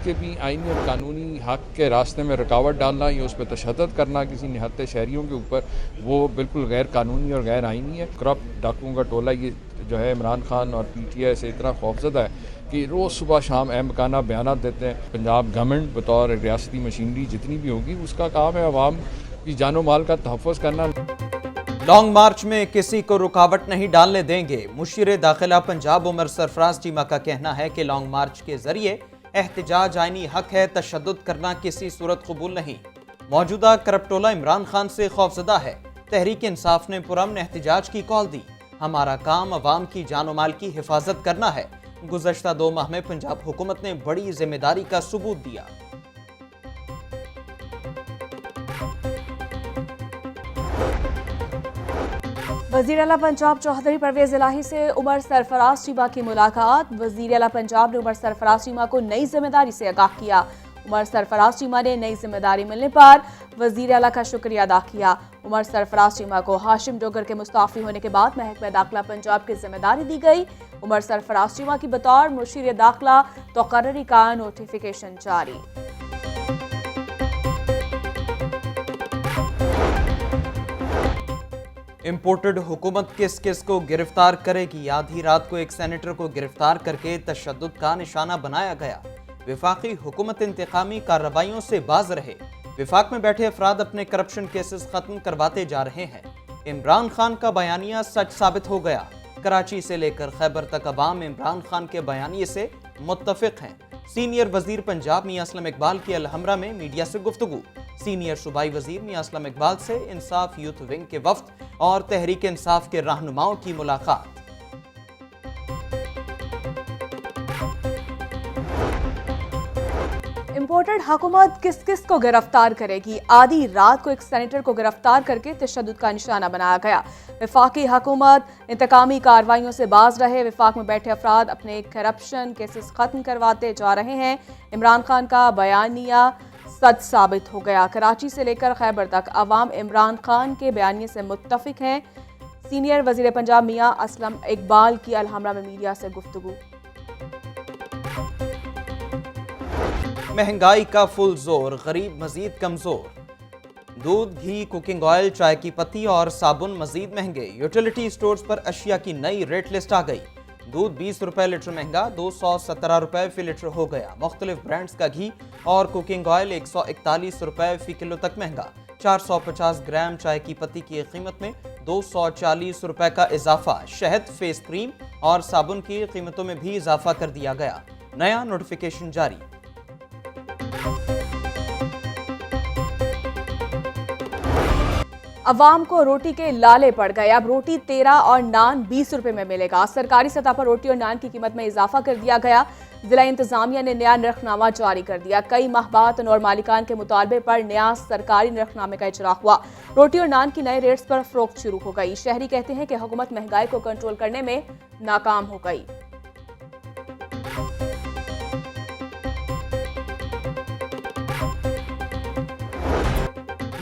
के भी आईनी और कानूनी हक के रास्ते में रुकावट डालना या उस पर तशद्दुद करना किसी निहत्ते शहरियों के ऊपर, वो बिल्कुल गैर कानूनी और गैर आईनी है। करप्ट डाकुओं का टोला ये जो है इमरान खान और PTI से इतना खौफजदा है कि रोज़ सुबह शाम अहमकाना बयान देते हैं। पंजाब गवर्नमेंट बतौर रियासती मशीनरी जितनी भी होगी उसका काम है अवाम की जानो माल का तहफ़्फ़ुज़ करना। लॉन्ग मार्च में किसी को रुकावट नहीं डालने देंगे। मुशीर दाखिला पंजाब उमर सरफराज चीमा का कहना है कि लॉन्ग मार्च के जरिए एहतजाज आईनी हक है, तशद्दुद करना किसी सूरत कबूल नहीं। मौजूदा करप्टोला इमरान खान से खौफजदा है। तहरीक इंसाफ ने पुरअमन एहतजाज की कॉल दी। हमारा काम अवाम की जानो माल की हिफाजत करना है। गुज़श्ता 2 माह में पंजाब हुकूमत ने बड़ी जिम्मेदारी का सबूत दिया। वज़ीर आला पंजाब चौधरी परवेज इलाही से उमर सरफराज चीमा की मुलाकात। वज़ीर आला पंजाब ने उमर सरफराज चीमा को नई जिम्मेदारी से आगाह किया। उमर सरफराज चीमा ने नई जिम्मेदारी मिलने पर वज़ीर आला का शुक्रिया अदा किया। उमर सरफराज चीमा को हाशिम डोगर के मुस्ताफ़ी होने के बाद महकमा दाखिला पंजाब की जिम्मेदारी दी गई। उमर सरफराज चीमा की बतौर मुशीर दाखिला तकर्री का नोटिफिकेशन जारी। इंपोर्टेड हुकूमत किस किस को गिरफ्तार करेगी? आधी रात को एक सेनेटर को गिरफ्तार करके तशद्दुद का निशाना बनाया गया। विफाकी हुकूमत इंतकामी कार्रवाइयों से बाज रहे। विफाक में बैठे अफराद अपने करप्शन केसेस खत्म करवाते जा रहे हैं। इमरान खान का बयानिया सच साबित हो गया। कराची से लेकर खैबर तक अवाम इमरान खान के बयानिए से मुत्तफिक हैं। सीनियर वजीर पंजाब मियां असलम इकबाल की अलहमरा में मीडिया से गुफ्तगू। सीनियर सूबाई वजीर मियां असलम इकबाल से इंसाफ यूथ विंग के वफ्द और तहरीक इंसाफ के रहनुमाओं की मुलाकात। इंपोर्टेड हुकूमत किस किस को गिरफ्तार करेगी? आधी रात को एक सेनेटर को गिरफ्तार करके तशद्दुद का निशाना बनाया गया। विफाकी हुकूमत इंतकामी कार्रवाइयों से बाज रहे। विफाक में बैठे अफराद अपने करप्शन केसेस खत्म करवाते जा रहे हैं। इमरान खान का बयानिया सच साबित हो गया। कराची से लेकर खैबर तक अवाम इमरान खान के बयानिए से मुत्तफिक हैं। सीनियर वजीर पंजाब मियां असलम इकबाल की अलहमरा में मीडिया से गुफ्तगू। महंगाई का फुल जोर, गरीब मजीद कमजोर। दूध, घी, कुकिंग ऑयल, चाय की पत्ती और साबुन मजीद महंगे। यूटिलिटी स्टोर्स पर अशिया की नई रेट लिस्ट आ गई। दूध 20 रुपए लीटर महंगा 217 रुपए फी लीटर हो गया। मुख्तलिफ ब्रांड्स का घी और कुकिंग ऑयल 141 रुपए फी किलो तक महंगा। 450 ग्राम चाय की पत्ती की कीमत में 240 रुपए का इजाफा। शहद, फेस क्रीम और साबुन की कीमतों में भी इजाफा कर दिया गया। नया नोटिफिकेशन जारी। अवाम को रोटी के लाले पड़ गए। अब रोटी 13 और नान 20 रुपए में मिलेगा। सरकारी सतह पर रोटी और नान की कीमत में इजाफा कर दिया गया। जिला इंतजामिया ने नया नरखनामा जारी कर दिया। कई माह बाद और मालिकान के मुतालबे पर नया सरकारी नरखनामे का इजरा हुआ। रोटी और नान की नए रेट्स पर फरोख्त शुरू हो गई। शहरी कहते हैं कि हुकूमत महंगाई को कंट्रोल करने में नाकाम हो गई।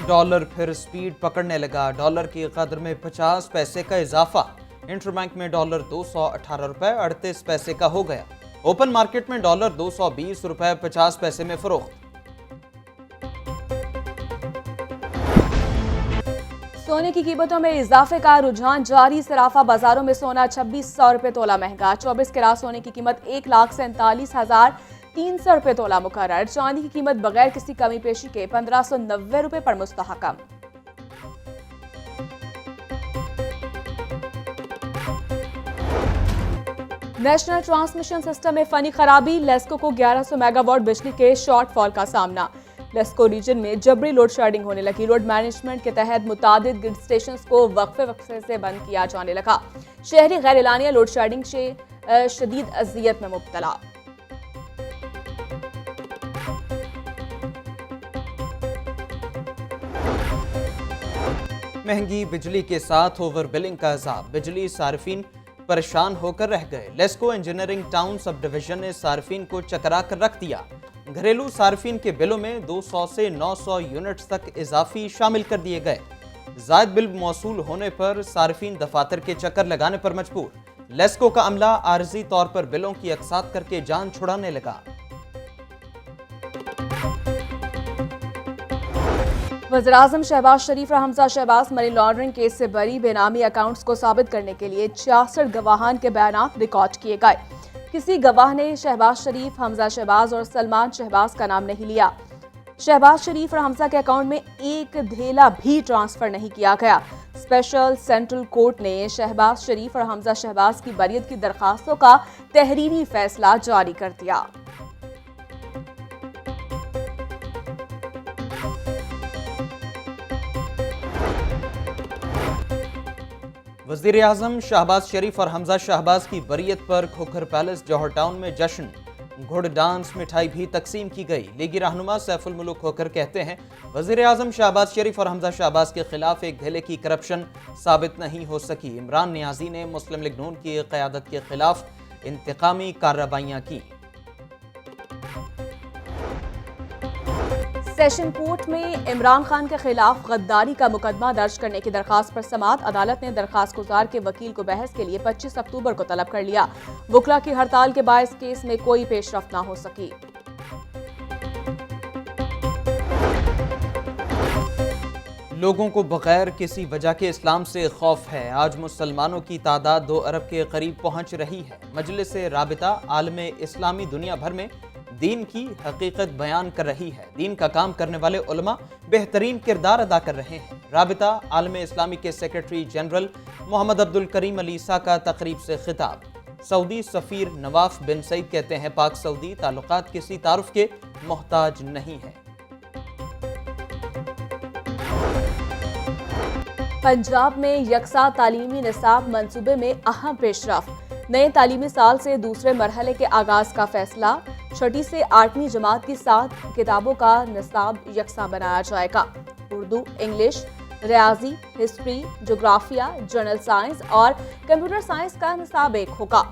डॉलर फिर स्पीड पकड़ने लगा। डॉलर की कदर में 50 पैसे का इजाफा। इंटरबैंक में डॉलर 218 रुपए 38 पैसे का हो गया। ओपन मार्केट में डॉलर 220 रुपए 50 पैसे में फरोख्त। सोने की कीमतों में इजाफे का रुझान जारी। सराफा बाजारों में सोना 2600 रुपए तोला महंगा। 24 कैरात सोने की कीमत 1,47,300 रुपए तोला मुकर्रर। चांदी की कीमत बगैर किसी कमी पेशी के 1590 रुपए पर मुस्तहकम। नेशनल ट्रांसमिशन सिस्टम में फनी खराबी। लेस्को को 1100 मेगावाट बिजली के शॉर्टफॉल का सामना। लेस्को रीजन में जबरी लोड शेडिंग होने लगी। लोड मैनेजमेंट के तहत मुतादिद ग्रिड स्टेशंस को वक्फे से बंद किया जाने लगा। शहरी गैर एलानिया लोड शेडिंग से शदीद अजियत में मुब्तला। महंगी बिजली के साथ ओवर बिलिंग का अजाब। बिजली सार्फिन परेशान होकर रह गए। LESCO engineering town sub division ने सार्फिन को चकरा कर रख दिया। घरेलू सार्फिन के बिलों में 200 से 900 यूनिट्स तक इजाफी शामिल कर दिए गए। जायद बिल मौसूल होने पर सार्फिन दफातर के चक्कर लगाने पर मजबूर। लेस्को का अमला आर्जी तौर पर बिलों की अकसात करके जान छुड़ाने लगा। वज़ीर-ए-आज़म शहबाज शरीफ और Hamza Shahbaz money laundering case से बरी। बेनामी अकाउंट्स को साबित करने के लिए 66 गवाहान के बयान रिकॉर्ड किए गए। किसी गवाह ने शहबाज शरीफ, हमजा शहबाज और सलमान शहबाज का नाम नहीं लिया। शहबाज शरीफ और हमजा के अकाउंट में एक धेला भी ट्रांसफर नहीं किया गया। स्पेशल सेंट्रल कोर्ट ने शहबाज शरीफ और हमजा शहबाज की बरियत की दरखास्तों का तहरीरी फैसला जारी कर दिया। वज़ीर आज़म शहबाज शरीफ और हमजा शहबाज की बरियत पर खोखर पैलेस जौहर टाउन में जश्न, घुड़ डांस, मिठाई भी तकसीम की गई। लीगी रहनुमा सैफुल मुल्क खोखर कहते हैं, वज़ीर आज़म शहबाज शरीफ और हमजा शहबाज के खिलाफ एक धेले की करप्शन साबित नहीं हो सकी। इमरान नियाजी ने मुस्लिम लीग नून की क़यादत के खिलाफ इंतकामी कार्रवाइयाँ की। सेशन कोर्ट में इमरान खान के खिलाफ गद्दारी का मुकदमा दर्ज करने की दरखास्त पर समाअत। अदालत ने दरखास्त गुजार के वकील को बहस के लिए 25 अक्टूबर को तलब कर लिया। वकला की हड़ताल के बायस केस में कोई पेशरफ्त न हो सकी। लोगों को बगैर किसी वजह के इस्लाम से खौफ है। आज मुसलमानों की तादाद 2 अरब के करीब पहुंच रही है। मजलिस राबिता आलम इस्लामी दुनिया भर में दीन की हकीकत बयान कर रही है। दीन का काम करने वाले उलमा बेहतरीन किरदार अदा कर रहे हैं। राबिता आलम इस्लामी के सेक्रेटरी जनरल मोहम्मद अब्दुल करीम अली ईसा का तकरीब से खिताब। सऊदी सफीर नवाफ बिन सईद कहते हैं, पाक सऊदी ताल्लुकात किसी तारुफ के मोहताज नहीं है। पंजाब में यकसा तालीमी निसाब मंसूबे में अहम पेशरफ्त। नए तालीमी साल से दूसरे मरहले के आगाज का फैसला। 6ठी से 8वीं जमात की 7 किताबों का निसाब यकसा बनाया जाएगा। उर्दू, इंग्लिश, रियाजी, हिस्ट्री, जोग्राफिया, जनरल साइंस और कंप्यूटर साइंस का निसाब एक होगा।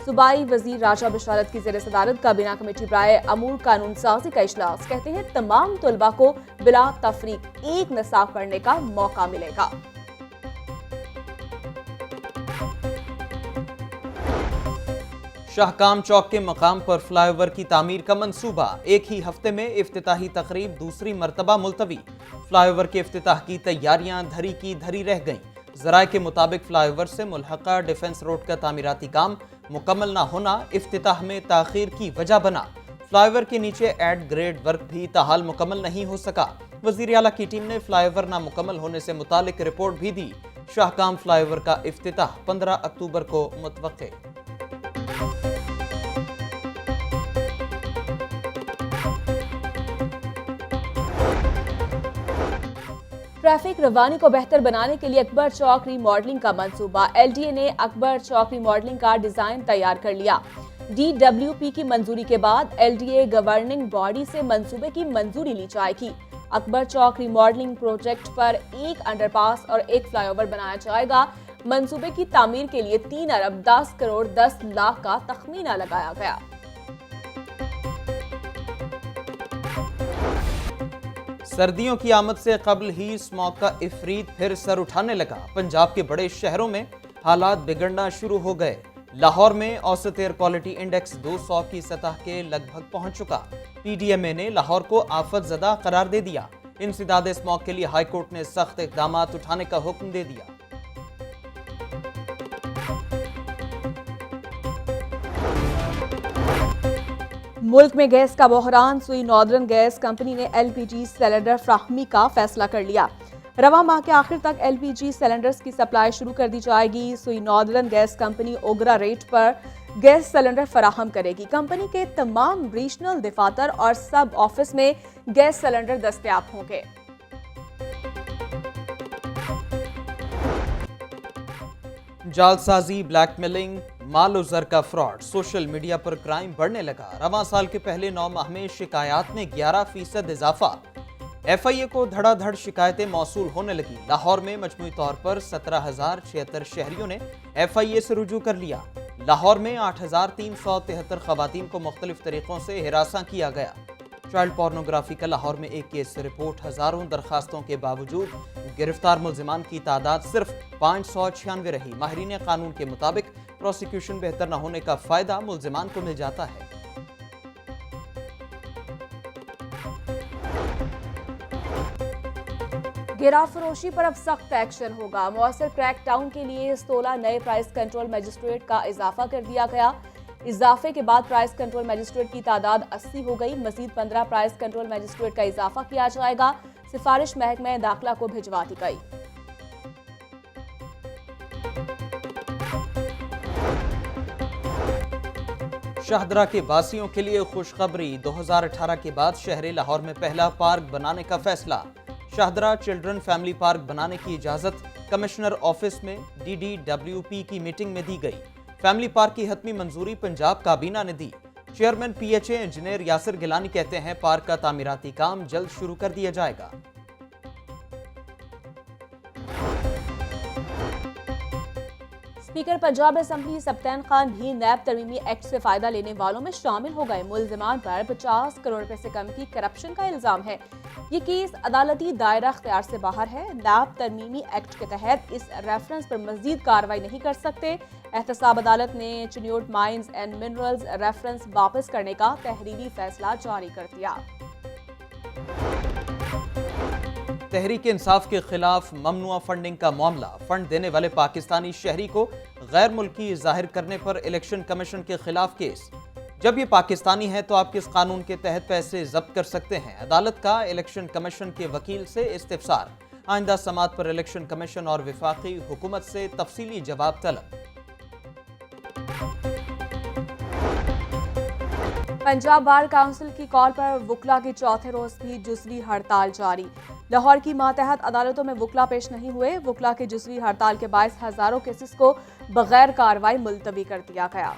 सूबाई वजीर राजा बशारत की ज़ेर सदारत काबीना कमेटी बराए अमूर कानून साजी का इजलास। कहते हैं, तमाम तलबा को बिला तफरीक एक निसाब पढ़ने का मौका मिलेगा। शाहकाम चौक के मकाम पर फ्लाईओवर की तामीर का मंसूबा। एक ही हफ्ते में इफ्तिताही तकरीब दूसरी मरतबा मुलतवी। फ्लाईओवर के इफ्तिताह की तैयारियां धरी की धरी रह गईं। ज़राए के मुताबिक फ्लाईओवर से मुल्हका डिफेंस रोड का तामीराती काम मुकम्मल न होना इफ्तिताह में ताखीर की वजह बना। फ्लाईओवर के नीचे एड ग्रेड वर्क भी ताहाल मुकम्मल नहीं हो सका। वज़ीर आला की टीम ने फ्लाईओवर नामुकम्मल होने से मुतालिक रिपोर्ट भी दी। शाहकाम फ्लाईओवर का इफ्तिताह 15 अक्टूबर को मुतवक्के। ट्रैफिक रवानी को बेहतर बनाने के लिए अकबर चौक रीमॉडलिंग का मंसूबा। एलडीए ने अकबर चौक रीमॉडलिंग का डिजाइन तैयार कर लिया। DWP की मंजूरी के बाद एलडीए गवर्निंग बॉडी से मंसूबे की मंजूरी ली जाएगी। अकबर चौक रीमॉडलिंग प्रोजेक्ट पर एक अंडरपास और एक फ्लाईओवर बनाया जाएगा। मंसूबे की तामीर के लिए 3 अरब 10 करोड़ 10 लाख का तखमीना लगाया गया। सर्दियों की आमद से कबल ही स्मॉग का इफरीत फिर सर उठाने लगा। पंजाब के बड़े शहरों में हालात बिगड़ना शुरू हो गए। लाहौर में औसत एयर क्वालिटी इंडेक्स 200 की सतह के लगभग पहुंच चुका। PDMA ने लाहौर को आफत ज़दा करार दे दिया। इंसदाद स्मॉग के लिए हाई कोर्ट ने सख्त इक़दाम उठाने का हुक्म दे दिया। मुल्क में गैस का बहरान। सुई नॉर्दर्न गैस कंपनी ने LPG सिलेंडर फ्राहमी का फैसला कर लिया। रवा माह के आखिर तक LPG सिलेंडर्स की सप्लाई शुरू कर दी जाएगी। सुई नॉर्दर्न गैस कंपनी ओगरा रेट पर गैस सिलेंडर फराहम करेगी। कंपनी के तमाम रीजनल दफातर और सब ऑफिस में गैस सिलेंडर दस्तयाब होंगे। जालसाजी, ब्लैकमेलिंग, माल उजर का फ्रॉड, सोशल मीडिया पर क्राइम बढ़ने लगा। रवां साल के पहले 9 माह में शिकायत में 11% इजाफा। FIA को धड़ाधड़ शिकायतें मौसूल होने लगी। लाहौर में मजमूई तौर पर 17,076 शहरियों ने FIA से रुजू कर लिया। लाहौर में 8,373 खवातीन को मुख्तलिफ तरीकों से हिरासा किया गया। चाइल्ड पोर्नोग्राफी का लाहौर में एक केस रिपोर्ट। हजारों दरखास्तों के बावजूद गिरफ्तार मुल्जिमान की तादाद सिर्फ 596 रही। माहिरीन कानून के मुताबिक प्रोसिक्यूशन बेहतर न होने का फायदा मुल्जिमान को मिल जाता है। शराब फरोशी पर अब सख्त एक्शन होगा। मौसर क्रैकडाउन के लिए 16 नए प्राइस कंट्रोल मजिस्ट्रेट का इजाफा कर दिया गया। इजाफे के बाद प्राइस कंट्रोल मजिस्ट्रेट की तादाद 80 हो गई। मजीद 15 प्राइस कंट्रोल मजिस्ट्रेट का इजाफा किया जाएगा। सिफारिश महकमे दाखिला को भिजवा दी गई। शाहदरा के वासियों के लिए खुशखबरी। 2018 के बाद शहर लाहौर में पहला पार्क बनाने का फैसला। शाहदरा चिल्ड्रन फैमिली पार्क बनाने की इजाजत कमिश्नर ऑफिस में DDWP की मीटिंग में दी गई। फैमिली पार्क की हतमी मंजूरी पंजाब काबीना ने दी। Chairman PHA engineer Yasir Gilani कहते हैं पार्क का तामीराती काम जल्द शुरू कर दिया जाएगा। स्पीकर पंजाब असेंबली सब्तैन खान भी नैब तरमीमी एक्ट से फायदा लेने वालों में शामिल हो गए। मुल्जिमान पर 50 करोड़ रुपए से कम की करप्शन का इल्जाम है। ये केस अदालती दायरा अख्तियार से बाहर है। नैब तरमीमी एक्ट के तहत इस रेफरेंस पर मजीद कार्रवाई नहीं कर सकते। एहतसाब अदालत ने Chiniot mines and minerals reference वापस करने का तहरीरी फैसला जारी कर दिया। तहरीक इंसाफ के खिलाफ ममनुआ फंडिंग का मामला। फंड देने वाले पाकिस्तानी शहरी को गैर मुल्की जाहिर करने पर इलेक्शन कमीशन के खिलाफ केस। जब ये पाकिस्तानी है तो आप किस कानून के तहत पैसे जब्त कर सकते हैं? अदालत का इलेक्शन कमीशन के वकील से इस्तिफसार। आइंदा समात पर इलेक्शन कमीशन और वफाकी हुकूमत से तफसीली जवाब तलब। पंजाब बार काउंसिल की कॉल पर वुकला की चौथे रोज भी जुज़वी हड़ताल जारी। लाहौर की मातहत अदालतों में वुकला पेश नहीं हुए। वुकला की जुज़वी हड़ताल के बायस हजारों केसेस को बगैर कार्रवाई मुलतवी कर दिया गया।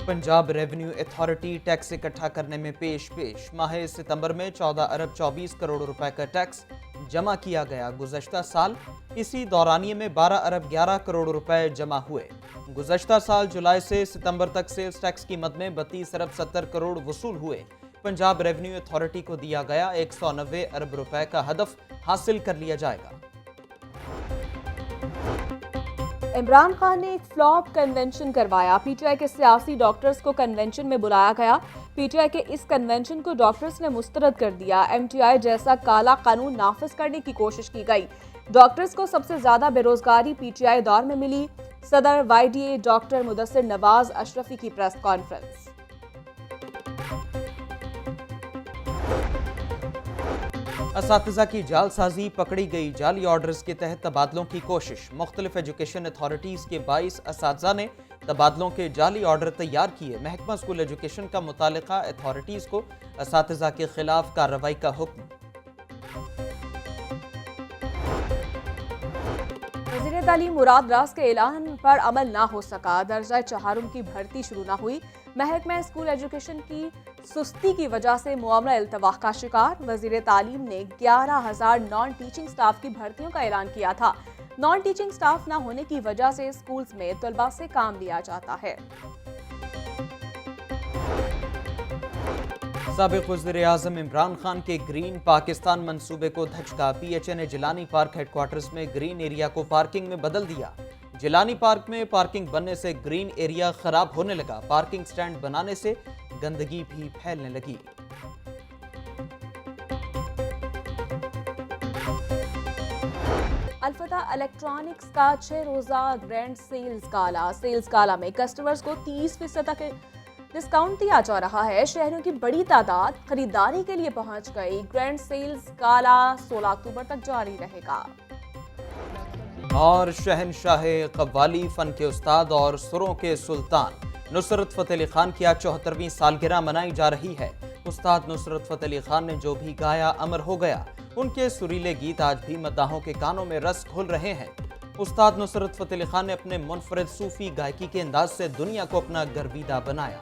पंजाब रेवेन्यू अथॉरिटी टैक्स इकट्ठा करने में पेश माह सितंबर में 14 अरब 24 करोड़ रुपए का टैक्स जमा किया गया। गुज़श्ता साल इसी दौरानिये में 12 अरब 11 करोड़ रुपए जमा हुए। गुज़श्ता साल जुलाई से सितंबर तक सेल्स टैक्स की मद में 32 अरब 70 करोड़ वसूल हुए। पंजाब रेवेन्यू अथॉरिटी को दिया गया 190 अरब रुपए का हदफ हासिल कर लिया जाएगा। इमरान खान ने एक फ्लॉप कन्वेंशन करवाया। PTI के सियासी डॉक्टर्स को कन्वेंशन में बुलाया गया। PTI के इस कन्वेंशन को डॉक्टर्स ने मुस्तरद कर दिया। MTI जैसा काला कानून नाफिज करने की कोशिश की गई। डॉक्टर्स को सबसे ज्यादा बेरोजगारी PTI दौर में मिली। सदर YDA डॉक्टर मुदस्सिर नवाज अशरफी की प्रेस कॉन्फ्रेंस। असातिज़ा की जालसाजी पकड़ी गई। जाली ऑर्डर्स के तहत तबादलों की कोशिश। मुख्तलिफ एजुकेशन अथॉरिटीज़ के 22 असातिज़ा ने तबादलों के जाली ऑर्डर तैयार किए। महकमा स्कूल एजुकेशन का मुतालिका अथॉरिटीज़ को असातिज़ा के खिलाफ कार्रवाई का हुक्म। वज़ीर तालीम मुराद रास के ऐलान पर अमल ना हो सका। दर्जा चहारुम की भर्ती शुरू ना हुई। महकमा स्कूल एजुकेशन की सुस्ती की वजह से मुआमला इल्तवाह का शिकार। वज़ीर तालीम ने 11,000 नॉन टीचिंग स्टाफ की भर्तियों का ऐलान किया था। नॉन टीचिंग स्टाफ ना होने की वजह से स्कूल्स में तलबा से काम लिया जाता है। साबिक़ वज़ीर आज़म इमरान खान के ग्रीन पाकिस्तान मंसूबे को धचका। PHA ने जिलानी पार्क हेडक्वार्टर्स में ग्रीन एरिया को पार्किंग में बदल दिया। जिलानी पार्क में पार्किंग बनने से ग्रीन एरिया खराब होने लगा। पार्किंग स्टैंड बनाने से गंदगी भी फैलने लगी। अलफता इलेक्ट्रॉनिक्स का 6 रोजा ग्रैंड सेल्स गाला में कस्टमर्स को 30% तक डिस्काउंट दिया जा रहा है। शहरियों की बड़ी तादाद खरीदारी के लिए पहुंच गई। ग्रैंड सेल्स गाला 16 अक्टूबर तक जारी रहेगा। और शहनशाह कव्वाली, फन के उस्ताद और सुरों के सुल्तान नुसरत फ़तेह अली खान की आज 74वीं सालगिरह मनाई जा रही है। उस्ताद नुसरत फ़तेह अली खान ने जो भी गाया अमर हो गया। उनके सुरीले गीत आज भी मदाहों के कानों में रस घोल रहे हैं। उस्ताद नुसरत फ़तेह अली खान ने अपने मुनफरिद सूफी गायकी के अंदाज से दुनिया को अपना गर्विदा बनाया।